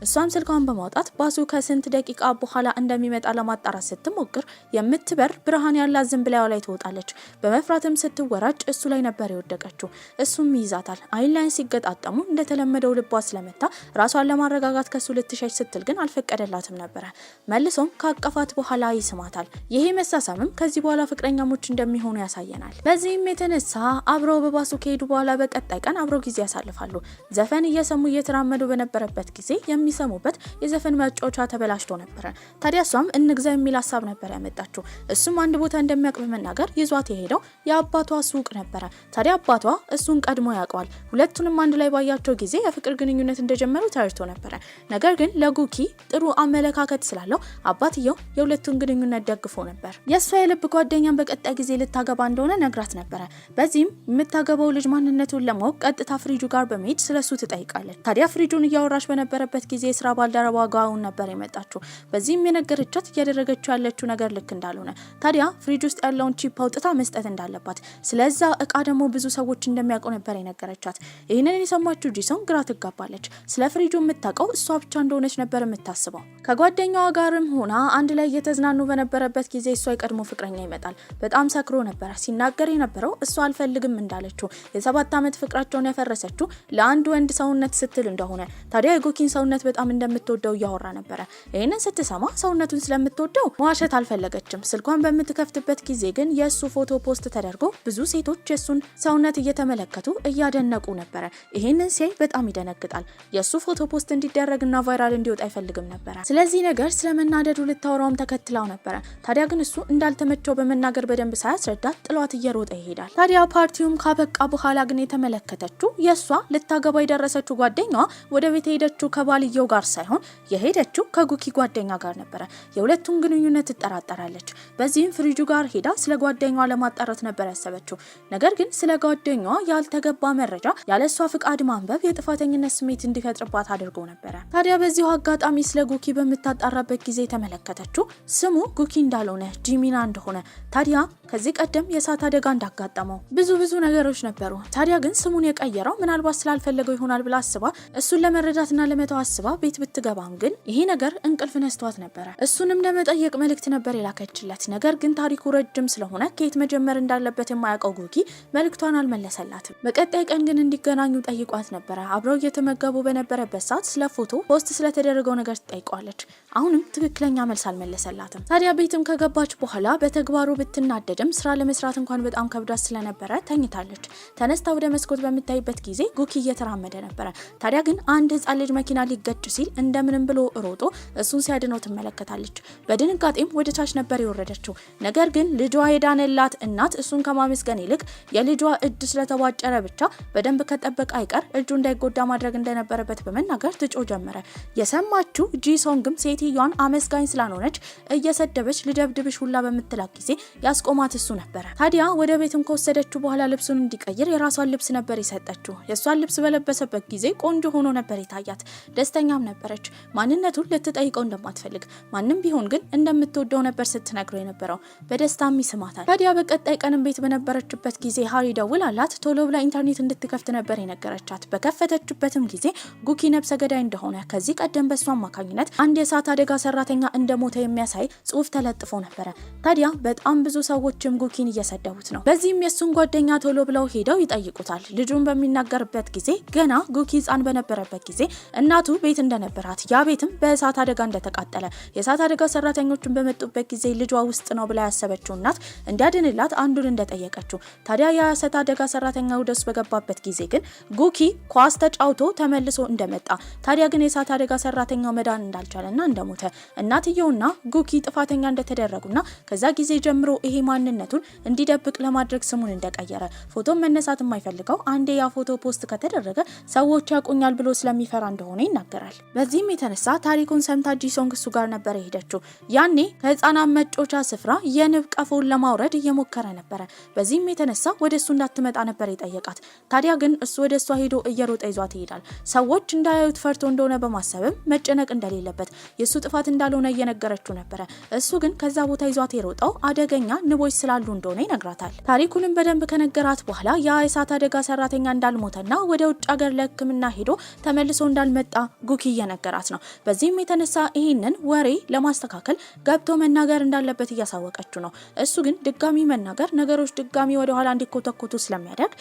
እሷም ስልኳን በማውጣት ባሱ ከስንት ደቂቃ በኋላ እንደሚመጣ ለማጣራት ስትሞክር የምትበር ብርሃን ያላት ዝም ብላው ላይ ትወጣለች። በመፍራትም ስትወራጭ እሱ ላይ ነበር የወደቀችው። እሱም ይዛታል። አይን ላይ ሲገጣጠሙ እንደተለመደው ልቧ ስለመታ ራሷን ለማረጋጋት ከሱ ልትሸሽ ስትል ግን አልፈቀደላትም ነበር። መልሶም ካቀፋት በኋላ ይስማታል። ይሄ መሳሳምም ከዚህ በኋላ ፍቅረኛሞች እንደሚሆኑ ያሳየናል። በዚህም የተነሳ አብረው በባሱ ከሄዱ በኋላ በቀጣይ ቀን አብረው ጊዜ ያሳልፋሉ። ዘፈን እየሰሙ እየተራመዱ በነበረበት ጊዜ የሚሰሙበት የዘፈን መጫወቻ ተበላሽቶ ነበር። ታዲያ እሷም እንግዛ የሚል ሀሳብ ነበር ያመጣችው። እሱም አንድ ቦታ እንደሚያውቅ በመናገር ይዟት የሄደው የአባቷ ሱቅ ነበር። ታዲያ አባቷ እሱን ቀድሞ ያውቀዋል። ሁለቱንም አንድ ላይ ባያቸው ጊዜ የፍቅር ግንኙነት እንደጀመሩ ተረድቶ ነበር። ነገር ግን ለጉኪ ጥሩ አመለካከት ስላለው አባትየው የሁለቱን ግንኙነት ደግፎ ነበር። የእሷ የልብ ጓደኛን በቀጣይ ጊዜ ልታገባ እንደሆነ ነግራት ነበር። በዚህም የምታገባው ልጅ ማንነቱን ለማወቅ ቀጥታ ፍሪጁ ጋር በመሄድ ስለሱ ትጠይቃለች። ታዲያ ፍሪጁን እያወራች በነበረበት ጊዜ የስራ ባልደረባ ጋውን ነበር የመጣችው። በዚህም የነገረቻት እያደረገችው ያለችው ነገር ልክ እንዳልሆነ፣ ታዲያ ፍሪጅ ውስጥ ያለውን ቺፕ አውጥታ መስጠት እንዳለባት፣ ስለዛ እቃ ደግሞ ብዙ ሰዎች እንደሚያውቁ ነበር የነገረቻት። ይህንን የሰማችው ጂሶን ግራ ትጋባለች። ስለ ፍሪጁ የምታውቀው እሷ ብቻ እንደሆነች ነበር የምታስበው። ከጓደኛዋ ጋርም ሆና አንድ ላይ እየተዝናኑ በነበረበት ጊዜ እሷ የቀድሞ ፍቅረኛ ይመጣል። በጣም ሰክሮ ነበረ። ሲናገር የነበረው እሷ አልፈልግም እንዳለችው፣ የ7 ዓመት ፍቅራቸውን ያፈረሰችው ለአንድ ወንድ ሰውነት ስትል እንደሆነ፣ ታዲያ የጉኪን ሰውነት በጣም እንደምትወደው እያወራ ነበረ። ይህንን ስትሰማ ሰውነቱን ስለምትወደው መዋሸት አልፈለገችም። ስልኳን በምትከፍትበት ጊዜ ግን የእሱ ፎቶ ፖስት ተደርጎ ብዙ ሴቶች የእሱን ሰውነት እየተመለከቱ እያደነቁ ነበረ። ይህንን ሲያይ በጣም ይደነግጣል። የእሱ ፎቶ ፖስት እንዲደረግና ቫይራል እንዲወጣ አይፈልግም ነበረ። ስለዚህ ነገር ስለመናደዱ ልታወራውም ተከትላው ነበረ። ታዲያ ግን እሱ እንዳልተመቸው በመናገር በደንብ ሳያስረዳት ጥሏት እየሮጠ ይሄዳል። ታዲያ ፓርቲውም ካበቃ በኋላ ግን የተመለከተችው የእሷ ልታገባ የደረሰችው ጓደኛዋ ወደ ቤት ሄደችው ከባልየው ጋር ሳይሆን የሄደችው ከጉኪ ጓደኛ ጋር ነበረ። የሁለቱን ግንኙነት ትጠራጠራለች። በዚህም ፍሪጁ ጋር ሄዳ ስለ ጓደኛዋ ለማጣራት ነበር ያሰበችው። ነገር ግን ስለ ጓደኛዋ ያልተገባ መረጃ ያለሷ ፍቃድ ማንበብ የጥፋተኝነት ስሜት እንዲፈጥርባት አድርጎ ነበረ። ታዲያ በዚሁ አጋጣሚ ስለ ጉኪ በምታጣራበት ጊዜ የተመለከተችው ስሙ ጉኪ እንዳልሆነ ጂሚና እንደሆነ፣ ታዲያ ከዚህ ቀደም የእሳት አደጋ እንዳጋጠመው ብዙ ነገሮች ነበሩ። ታዲያ ግን ስሙን የቀየረው ምናልባት ስላልፈለገው ይሆናል ብላ አስባ እሱን ለመረዳትና ለመተው አስባ ቤት ብትገባም ግን ይሄ ነገር እንቅልፍ ነስቷት ነበረ። እሱንም ለመጠየቅ መልእክት ነበር የላከችለት። ነገር ግን ታሪኩ ረጅም ስለሆነ ከየት መጀመር እንዳለበት የማያውቀው ጉኪ መልእክቷን አልመለሰላትም። በቀጣይ ቀን ግን እንዲገናኙ ጠይቋት ነበረ። አብረው እየተመገቡ በነበረበት ሰዓት ስለ ፎቶ ፖስት ስለተደረገው ነገር ትጠይቋለች። አሁንም ትክክለኛ መልስ አልመለሰላትም። ታዲያ ቤትም ከገባች በኋላ በተግባሩ ብትናደድም ስራ ለመስራት እንኳን በጣም ከብዳት ስለነበረ ተኝታለች። ተነስታ ወደ መስኮት በምታይበት ጊዜ ጉኪ እየተራመደ ነበረ። ታዲያ ግን አንድ ህጻን ልጅ መኪና ሊገጭ ሲል እንደምንም ብሎ ሮጦ እሱን ሲያድነው ትመለከታለች። በድንጋጤም ወደ ታች ነበር የወረደችው። ነገር ግን ልጇ የዳነላት እናት እሱን ከማመስገን ይልቅ የልጇ እጅ ስለተቧጨረ ብቻ በደንብ ከጠበቀ አይቀር እጁ እንዳይጎዳ ማድረግ እንደነበረበት በመናገር ትጮ ጀመረ። የሰማችው ጂሶንግም ሴትዮዋን አመስጋኝ ስላልሆነች እየሰደበች ልደብድብሽ ሁላ በምትላክ ጊዜ ያስቆማት እሱ ነበረ። ታዲያ ወደ ቤትም ከወሰደችው በኋላ ልብሱን እንዲቀይር የራሷን ልብስ ነበር የሰጠችው። የሷን ልብስ በለበሰበት ጊዜ ቆንጆ ሆኖ ነበር የታያት። ደስተኛም ነበረች። ማንነቱን ልትጠይቀው እንደማትፈልግ ማንም ቢሆን ግን እንደምትወደው ነበር ስትነግረው የነበረው። በደስታም ይስማታል። ታዲያ በቀጣይ ቀንም ቤት በነበረችበት ጊዜ ሃሪ ደውላላት ቶሎ ብላ ኢንተርኔት እንድትከፍት ነበር የነገረቻት። በከፈተችበትም ጊዜ ጉኪ ነብሰ ገዳይ እንደሆነ ከዚህ ቀደም በሷ አማካኝነት አንድ የእሳት አደጋ ሰራተኛ እንደሞተ የሚያሳይ ጽሑፍ ተለጥፎ ነበረ። ታዲያ በጣም ብዙ ሰዎችም ጉኪን እየሰደቡት ነው። በዚህም የሱን ጓደኛ ቶሎ ብለው ሄደው ይጠይቁታል። ልጁን በሚናገርበት ጊዜ ገና ጉኪ ሕፃን በነበረበት ጊዜ እናቱ ቤት እንደነበራት ያ ቤትም በእሳት አደጋ እንደተቃጠለ የእሳት አደጋ ሰራተኞችን በመጡበት ጊዜ ልጇ ውስጥ ነው ብላ ያሰበችው እናት እንዲያድንላት አንዱን እንደጠየቀችው። ታዲያ የእሳት አደጋ ሰራተኛ ወደ ውስጥ በገባበት ጊዜ ግን ጉኪ ኳስ ተጫውቶ ተመልሶ እንደመጣ፣ ታዲያ ግን የእሳት አደጋ ሰራተኛው መዳን እንዳልቻለና እንደሞተ እናትየውና ጉኪ ጥፋተኛ እንደተደረጉና ከዛ ጊዜ ጀምሮ ይሄ ማንነቱን እንዲደብቅ ለማድረግ ስሙን እንደቀየረ፣ ፎቶ መነሳት የማይፈልገው አንዴ ያ ፎቶ ፖስት ከተደረገ ሰዎች ያቁኛል ብሎ ስለሚፈራ እንደሆነ ይናገራል። በዚህም የተነሳ ታሪኩን ሰምታ ጂሶንግ እሱ ጋር ነበር የሄደችው። ያኔ ከህፃናት መጮቻ ስፍራ የንብ ቀፎን ለማውረድ እየሞከረ ነበረ። በዚህም የተነሳ ወደ እሱ እንዳትመጣ ነበር የጠየቃት። ታዲያ ግን እሱ ወደ እሷ ሄዶ እየሮጠ ይዟት ይሄዳል። ሰዎች እንዳያዩት ፈርቶ እንደሆነ በማሰብም መጨነቅ እንደሌለበት የእሱ ጥፋት እንዳልሆነ እየነገረችው ነበረ። እሱ ግን ከዛ ቦታ ይዟት የሮጠው አደገኛ ንቦች ስላሉ እንደሆነ ይነግራታል። ታሪኩንም በደንብ ከነገራት በኋላ ያ የእሳት አደጋ ሰራተኛ እንዳልሞተና ወደ ውጭ ሀገር ለሕክምና ሄዶ ተመልሶ እንዳልመጣ ጉኪ እየነገራት ነው። በዚህም የተነሳ ይህንን ወሬ ለማስተካከል ገብቶ መናገር እንዳለበት እያሳወቀችው ነው። እሱ ግን ድጋሚ መናገር ነገሮች ድጋሚ ወደ ኋላ እንዲኮተኮቱ ስለሚያደርግ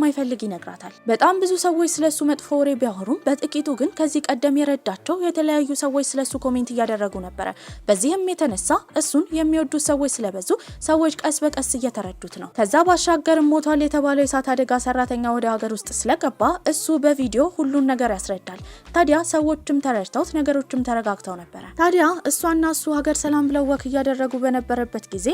እንደማይፈልግ ይነግራታል። በጣም ብዙ ሰዎች ስለሱ መጥፎ ወሬ ቢያወሩም በጥቂቱ ግን ከዚህ ቀደም የረዳቸው የተለያዩ ሰዎች ስለሱ ኮሜንት እያደረጉ ነበረ። በዚህም የተነሳ እሱን የሚወዱት ሰዎች ስለበዙ ሰዎች ቀስ በቀስ እየተረዱት ነው። ከዛ ባሻገር ሞቷል የተባለው የእሳት አደጋ ሰራተኛ ወደ ሀገር ውስጥ ስለገባ እሱ በቪዲዮ ሁሉን ነገር ያስረዳል። ታዲያ ሰዎችም ተረድተውት ነገሮችም ተረጋግተው ነበረ። ታዲያ እሷና እሱ ሀገር ሰላም ብለው ወክ እያደረጉ በነበረበት ጊዜ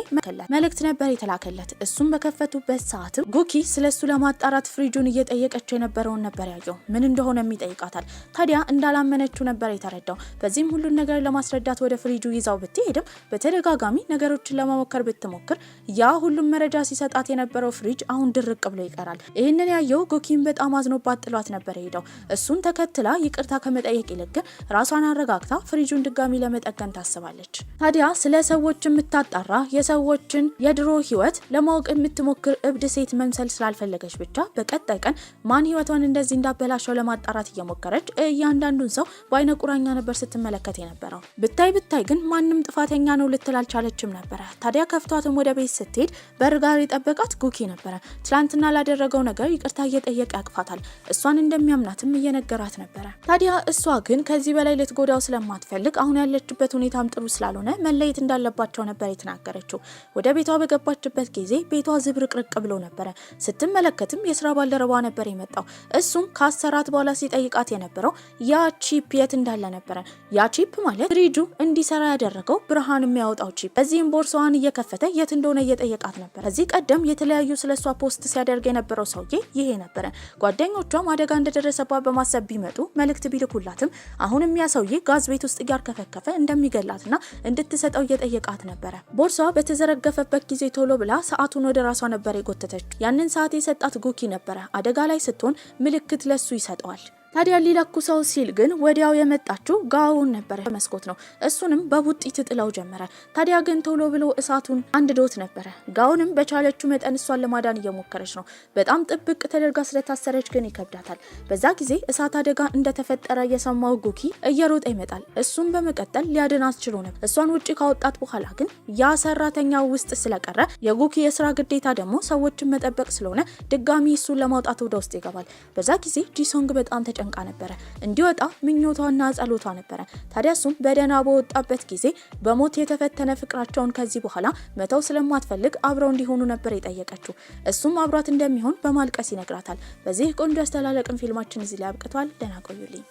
መልእክት ነበር የተላከለት። እሱም በከፈቱበት ሰዓትም ጉኪ ስለሱ ለማጣራት ፍሪጁን እየጠየቀችው የነበረውን ነበር ያየው። ምን እንደሆነም ይጠይቃታል። ታዲያ እንዳላመነችው ነበር የተረዳው። በዚህም ሁሉን ነገር ለማስረዳት ወደ ፍሪጁ ይዛው ብትሄድም በተደጋጋሚ ነገሮችን ለመሞከር ብትሞክር ያ ሁሉም መረጃ ሲሰጣት የነበረው ፍሪጅ አሁን ድርቅ ብሎ ይቀራል። ይህንን ያየው ጉኪን በጣም አዝኖባት ጥሏት ነበር ሄደው። እሱን ተከትላ ይቅርታ ከመጠየቅ ይልቅ ራሷን አረጋግታ ፍሪጁን ድጋሚ ለመጠገን ታስባለች። ታዲያ ስለ ሰዎች የምታጣራ የሰዎችን የድሮ ህይወት ለማወቅ የምትሞክር እብድ ሴት መምሰል ስላልፈለገች ብቻ በቀጣይ ቀን ማን ህይወቷን እንደዚህ እንዳበላሸው ለማጣራት እየሞከረች እያንዳንዱን ሰው በአይነ ቁራኛ ነበር ስትመለከት የነበረው። ብታይ ግን ማንም ጥፋተኛ ነው ልትል አልቻለችም ነበረ። ታዲያ ከፍቷትም ወደ ቤት ስትሄድ በር ጋር የጠበቃት ጉኪ ነበረ። ትላንትና ላደረገው ነገር ይቅርታ እየጠየቀ ያቅፋታል። እሷን እንደሚያምናትም እየነገራት ነበረ። ታዲያ እሷ ግን ከዚህ በላይ ልትጎዳው ስለማትፈልግ አሁን ያለችበት ሁኔታም ጥሩ ስላልሆነ መለየት እንዳለባቸው ነበር የተናገረችው። ወደ ቤቷ በገባችበት ጊዜ ቤቷ ዝብርቅርቅ ብሎ ነበረ። ስትመለከትም የስራ ባልደረባ ነበር የመጣው። እሱም ካሰራት በኋላ ሲጠይቃት የነበረው ያ ቺፕ የት እንዳለ ነበረ። ያ ቺፕ ማለት ፍሪጁ እንዲሰራ ያደረገው ብርሃን የሚያወጣው ቺፕ። በዚህም ቦርሳዋን እየከፈተ የት እንደሆነ እየጠየቃት ነበር። ከዚህ ቀደም የተለያዩ ስለሷ ፖስት ሲያደርግ የነበረው ሰውዬ ይሄ ነበረ። ጓደኞቿም አደጋ እንደደረሰባት በማሰብ ቢመጡ መልእክት ቢልኩላትም አሁንም ያ ሰውዬ ጋዝ ቤት ውስጥ እያርከፈከፈ እንደሚገላትና እንድትሰጠው እየጠየቃት ነበረ። ቦርሳዋ በተዘረገፈበት ጊዜ ቶሎ ብላ ሰዓቱን ወደ ራሷ ነበር የጎተተች። ያንን ሰዓት የሰጣት ጉኪ ነበረ። አደጋ ላይ ስትሆን ምልክት ለሱ ይሰጠዋል። ታዲያ ሊለኩሰው ሲል ግን ወዲያው የመጣችው ጋውን ነበር መስኮት ነው። እሱንም በቡጢ ትጥለው ጀመረ። ታዲያ ግን ቶሎ ብሎ እሳቱን አንድዶት ነበረ። ጋውንም በቻለችው መጠን እሷን ለማዳን እየሞከረች ነው። በጣም ጥብቅ ተደርጋ ስለታሰረች ግን ይከብዳታል። በዛ ጊዜ እሳት አደጋ እንደተፈጠረ የሰማው ጉኪ እየሮጠ ይመጣል። እሱም በመቀጠል ሊያድናት ችሎ ነበር። እሷን ውጪ ካወጣት በኋላ ግን ያ ሰራተኛው ውስጥ ስለቀረ የጉኪ የስራ ግዴታ ደግሞ ሰዎችን መጠበቅ ስለሆነ ድጋሚ እሱን ለማውጣት ወደ ውስጥ ይገባል። በዛ ጊዜ ጂሶንግ በጣም ጨንቃ ነበረ። እንዲወጣ ምኞቷና ጸሎቷ ነበረ። ታዲያ እሱም በደህና በወጣበት ጊዜ በሞት የተፈተነ ፍቅራቸውን ከዚህ በኋላ መተው ስለማትፈልግ አብረው እንዲሆኑ ነበር የጠየቀችው። እሱም አብሯት እንደሚሆን በማልቀስ ይነግራታል። በዚህ ቆንጆ አስተላለቅን ፊልማችን እዚህ ላይ አብቅቷል። ደህና ቆዩልኝ።